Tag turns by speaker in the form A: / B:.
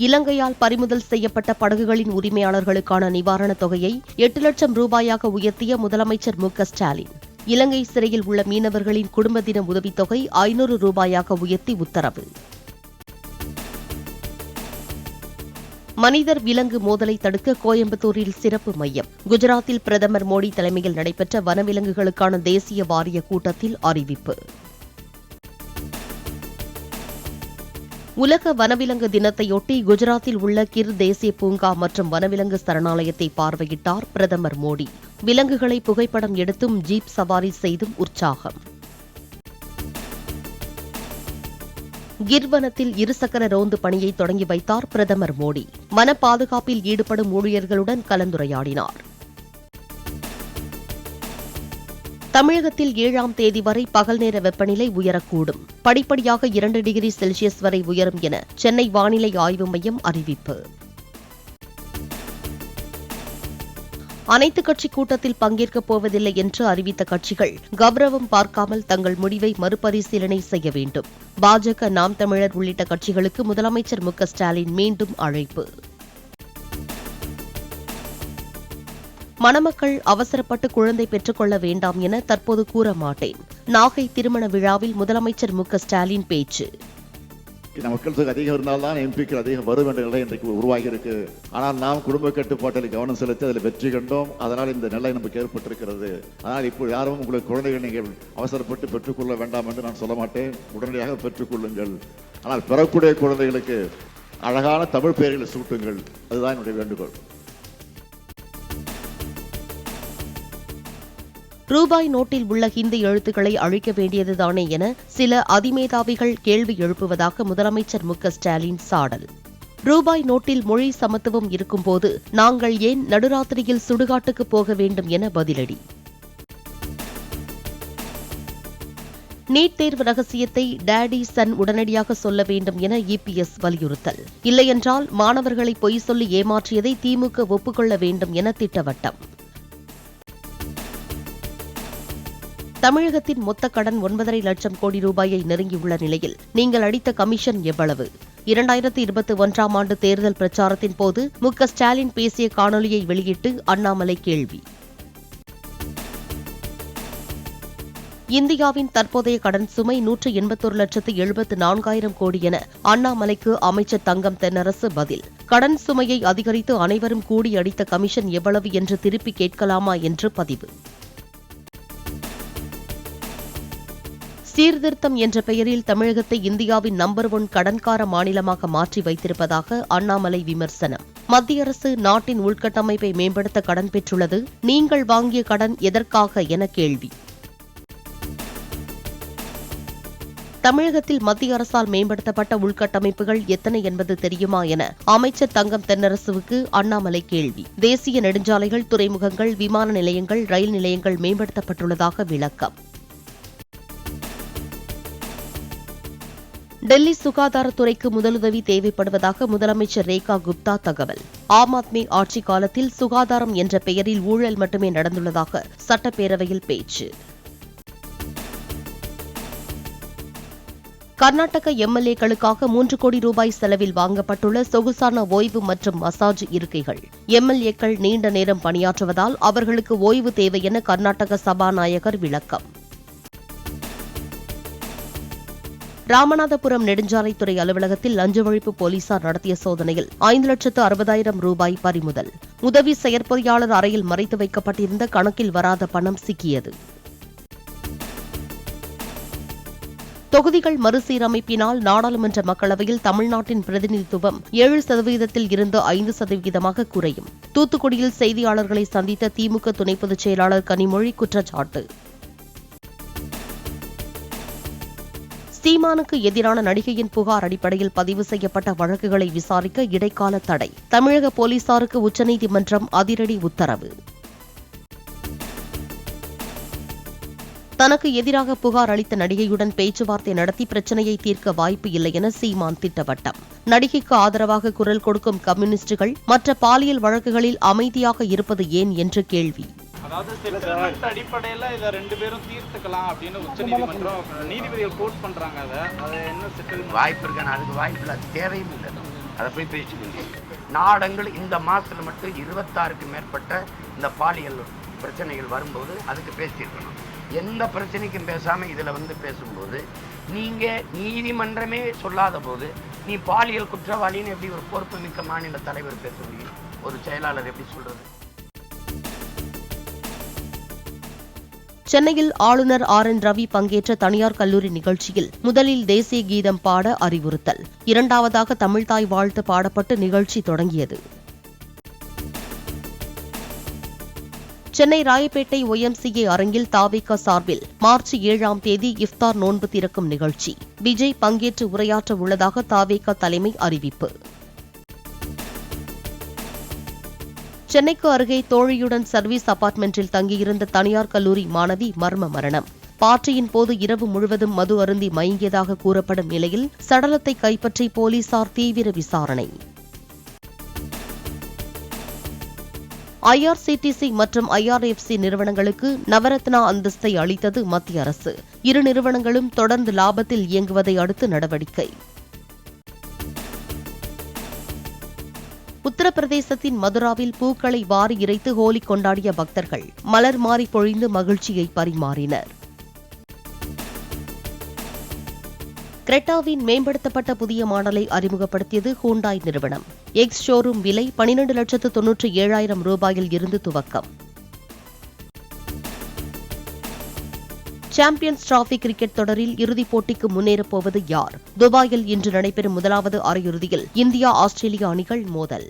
A: இலங்கையால் பறிமுதல் செய்யப்பட்ட படகுகளின் உரிமையாளர்களுக்கான நிவாரணத் தொகையை 8 லட்சம் ரூபாயாக உயர்த்திய முதலமைச்சர் மு க ஸ்டாலின். இலங்கை சிறையில் உள்ள மீனவர்களின் குடும்ப தின உதவித்தொகை 500 ரூபாயாக உயர்த்தி உத்தரவு. மனிதர் விலங்கு மோதலை தடுக்க கோயம்புத்தூரில் சிறப்பு மையம். குஜராத்தில் பிரதமர் மோடி தலைமையில் நடைபெற்ற வனவிலங்குகளுக்கான தேசிய வாரிய கூட்டத்தில் அறிவிப்பு. உலக வனவிலங்கு தினத்தையொட்டி குஜராத்தில் உள்ள கிர் தேசிய பூங்கா மற்றும் வனவிலங்கு சரணாலயத்தை பார்வையிட்டார் பிரதமர் மோடி. விலங்குகளை புகைப்படம் எடுத்தும் ஜீப் சவாரி செய்தும் உற்சாகம். கிர் வனத்தில் இருசக்கர ரோந்து பணியை தொடங்கி வைத்தார் பிரதமர் மோடி. வன பாதுகாப்பில் ஈடுபடும் ஊழியர்களுடன் கலந்துரையாடினார். தமிழகத்தில் 7ஆம் தேதி வரை பகல் நேர வெப்பநிலை உயரக்கூடும். படிப்படியாக 2 டிகிரி செல்சியஸ் வரை உயரும் என சென்னை வானிலை ஆய்வு மையம் அறிவிப்பு. அனைத்துக் கட்சி கூட்டத்தில் பங்கேற்கப் போவதில்லை என்று அறிவித்த கட்சிகள் கௌரவம் பார்க்காமல் தங்கள் முடிவை மறுபரிசீலனை செய்ய வேண்டும். பாஜக, நாம் தமிழர் உள்ளிட்ட கட்சிகளுக்கு முதலமைச்சர் மு க ஸ்டாலின் மீண்டும் அழைப்பு. மணமக்கள் அவசரப்பட்டு குழந்தை பெற்றுக் கொள்ள வேண்டாம் என தற்போது கூற மாட்டேன். நாகை திருமண விழாவில் முதலமைச்சர் மு க ஸ்டாலின் பேச்சு.
B: மக்கள் தொகை அதிகம் இருந்தால்தான் எம்பிக்கள் அதிகம் வரும் என்ற நிலை இன்றைக்கு உருவாகி இருக்கு. ஆனால் நாம் குடும்ப கட்டுப்பாட்டில் கவனம் செலுத்தி அதில் வெற்றி கண்டோம். அதனால் இந்த நிலை நமக்கு ஏற்பட்டிருக்கிறது. ஆனால் இப்போ யாரும் உங்களுக்கு குழந்தைகள் நீங்கள் அவசரப்பட்டு பெற்றுக்கொள்ள வேண்டாம் என்று நான் சொல்ல மாட்டேன். உடனடியாக பெற்றுக்கொள்ளுங்கள். ஆனால் பெறக்கூடிய குழந்தைகளுக்கு அழகான தமிழ் பெயர்களை சூட்டுங்கள். அதுதான் என்னுடைய வேண்டுகோள்.
A: ரூபாய் நோட்டில் உள்ள ஹிந்தி எழுத்துக்களை அழிக்க வேண்டியதுதானே என சில அதிமேதாவிகள் கேள்வி எழுப்புவதாக முதலமைச்சர் மு க ஸ்டாலின் சாடல். ரூபாய் நோட்டில் மொழி சமத்துவம் இருக்கும்போது நாங்கள் ஏன் நடுராத்திரியில் சுடுகாட்டுக்கு போக வேண்டும் என பதிலடி. நீட் தேர்வு ரகசியத்தை டாடி சன் உடனடியாக சொல்ல வேண்டும் என இபிஎஸ் வலியுறுத்தல். இல்லையென்றால் மாணவர்களை பொய் சொல்லி ஏமாற்றியதை திமுக ஒப்புக்கொள்ள வேண்டும் என திட்டவட்டம். தமிழகத்தின் மொத்த கடன் 9.5 லட்சம் கோடி ரூபாயை நெருங்கியுள்ள நிலையில் நீங்கள் அடித்த கமிஷன் எவ்வளவு? 2021ஆம் ஆண்டு தேர்தல் பிரச்சாரத்தின் போது மு க ஸ்டாலின் பேசிய காணொலியை வெளியிட்டு அண்ணாமலை கேள்வி. இந்தியாவின் தற்போதைய கடன் சுமை 181,74,000 கோடி என அண்ணாமலைக்கு அமைச்சர் தங்கம் தென்னரசு பதில். கடன் சுமையை அதிகரித்து அனைவரும் கூடி அடித்த கமிஷன் எவ்வளவு என்று திருப்பி கேட்கலாமா என்று பதிவு. சீர்திருத்தம் என்ற பெயரில் தமிழகத்தை இந்தியாவின் நம்பர் 1 கடன்கார மாநிலமாக மாற்றி வைத்திருப்பதாக அண்ணாமலை விமர்சனம். மத்திய அரசு நாட்டின் உள்கட்டமைப்பை மேம்படுத்த கடன் பெற்றுள்ளது. நீங்கள் வாங்கிய கடன் எதற்காக என கேள்வி. தமிழகத்தில் மத்திய அரசால் மேம்படுத்தப்பட்ட உள்கட்டமைப்புகள் எத்தனை என்பது தெரியுமா என அமைச்சர் தங்கம் தென்னரசுவுக்கு அண்ணாமலை கேள்வி. தேசிய நெடுஞ்சாலைகள், துறைமுகங்கள், விமான நிலையங்கள், ரயில் நிலையங்கள் மேம்படுத்தப்பட்டுள்ளதாக விளக்கம். டெல்லி சுகாதாரத்துறைக்கு முதலுதவி தேவைப்படுவதாக முதலமைச்சர் ரேகா குப்தா தகவல். ஆம் ஆத்மி ஆட்சி காலத்தில் சுகாதாரம் என்ற பெயரில் ஊழல் மட்டுமே நடந்துள்ளதாக சட்டப்பேரவையில் பேச்சு. கர்நாடக எம்எல்ஏக்களுக்காக 3 கோடி ரூபாய் செலவில் வாங்கப்பட்டுள்ள சொகுசான ஓய்வு மற்றும் மசாஜ் இருக்கைகள். எம்எல்ஏக்கள் நீண்ட நேரம் பணியாற்றுவதால் அவர்களுக்கு ஓய்வு தேவை என கர்நாடக சபாநாயகர் விளக்கம். ராமநாதபுரம் நெடுஞ்சாலைத்துறை அலுவலகத்தில் லஞ்ச ஒழிப்பு போலீசார் நடத்திய சோதனையில் 5,60,000 ரூபாய் பறிமுதல். உதவி செயற்பொறியாளர் அறையில் மறைத்து வைக்கப்பட்டிருந்த கணக்கில் வராத பணம் சிக்கியது. தொகுதிகள் மறுசீரமைப்பினால் நாடாளுமன்ற மக்களவையில் தமிழ்நாட்டின் பிரதிநிதித்துவம் 7% இருந்து 5% குறையும். தூத்துக்குடியில் செய்தியாளர்களை சந்தித்த திமுக துணை பொதுச் செயலாளர் கனிமொழி குற்றச்சாட்டு. சீமானுக்கு எதிரான நடிகையின் புகார் அடிப்படையில் பதிவு செய்யப்பட்ட வழக்குகளை விசாரிக்க இடைக்கால தடை. தமிழக போலீசாருக்கு உச்சநீதிமன்றம் அதிரடி உத்தரவு. தனக்கு எதிராக புகார் அளித்த நடிகையுடன் பேச்சுவார்த்தை நடத்தி பிரச்சினையை தீர்க்க வாய்ப்பு இல்லை என சீமான் திட்டவட்டம். நடிகைக்கு ஆதரவாக குரல் கொடுக்கும் கம்யூனிஸ்டுகள் மற்ற பாலியல் வழக்குகளில் அமைதியாக இருப்பது ஏன் என்று கேள்வி.
C: அதாவது செட்டில்மெண்ட் அடிப்படையில் இதை 2 பேரும் தீர்த்துக்கலாம் அப்படின்னு உச்சநீதிமன்றம் நீதிபதிகள் கோட் பண்றாங்க. அது என்ன செட்டில்மெண்ட்
D: வாய்ப்பு இருக்கான அதுக்கு வாய்ப்பு இல்லை, தேவையும் இல்லை. அதை போய் பேசிடுங்க. நாடங்கள் இந்த மாதத்தில் மட்டும் 26க்கு மேற்பட்ட இந்த பாலியல் பிரச்சனைகள் வரும்போது அதுக்கு பேசியிருக்கணும். எந்த பிரச்சனைக்கும் பேசாமல் இதில் வந்து பேசும்போது நீங்கள் நீதிமன்றமே சொல்லாத போது நீ பாலியல் குற்றவாளின்னு எப்படி ஒரு பொறுப்பு மிக்க மாநில தலைவர் பேச முடியும்? ஒரு செயலாளர் எப்படி சொல்றது?
A: சென்னையில் ஆளுநர் RN ரவி பங்கேற்ற தனியார் கல்லூரி நிகழ்ச்சியில் முதலில் தேசிய கீதம் பாட அறிவுறுத்தல், இரண்டாவதாக தமிழ்தாய் வாழ்த்து பாடப்பட்டு நிகழ்ச்சி தொடங்கியது. சென்னை ராயப்பேட்டை YMCA அரங்கில் தாவேகா சார்பில் மார்ச் 7ஆம் தேதி இஃப்தார் நோன்பு திறக்கும் நிகழ்ச்சி. விஜய் பங்கேற்று உரையாற்ற உள்ளதாக தாவேகா தலைமை அறிவிப்பு. சென்னைக்கு அருகே தோழியுடன் சர்வீஸ் அபார்ட்மெண்டில் தங்கியிருந்த தனியார் கல்லூரி மாணவி மர்ம மரணம். பார்ட்டியின் போது இரவு முழுவதும் மது அருந்தி மயங்கியதாக கூறப்படும் நிலையில் சடலத்தை கைப்பற்றி போலீசார் தீவிர விசாரணை. IRCTC மற்றும் IRFC நிறுவனங்களுக்கு நவரத்னா அந்தஸ்தை அளித்தது மத்திய அரசு. இரு நிறுவனங்களும் தொடர்ந்து லாபத்தில் இயங்குவதை அடுத்து நடவடிக்கை. உத்தரப்பிரதேசத்தின் மதுராவில் பூக்களை வாரி இறைத்து ஹோலி கொண்டாடிய பக்தர்கள் மலர் மாறி பொழிந்து மகிழ்ச்சியை பரிமாறினர். கிரெட்டாவின் மேம்படுத்தப்பட்ட புதிய மாடலை அறிமுகப்படுத்தியது ஹூண்டாய் நிறுவனம். எக்ஸ் ஷோரூம் விலை 12,97,000 ரூபாயில் இருந்து துவக்கம். சாம்பியன்ஸ் டிராபி கிரிக்கெட் தொடரில் இறுதிப் போட்டிக்கு முன்னேறப் போவது யார்? துபாயில் இன்று நடைபெறும் முதலாவது அரையிறுதியில் இந்தியா ஆஸ்திரேலியா அணிகள் மோதல்.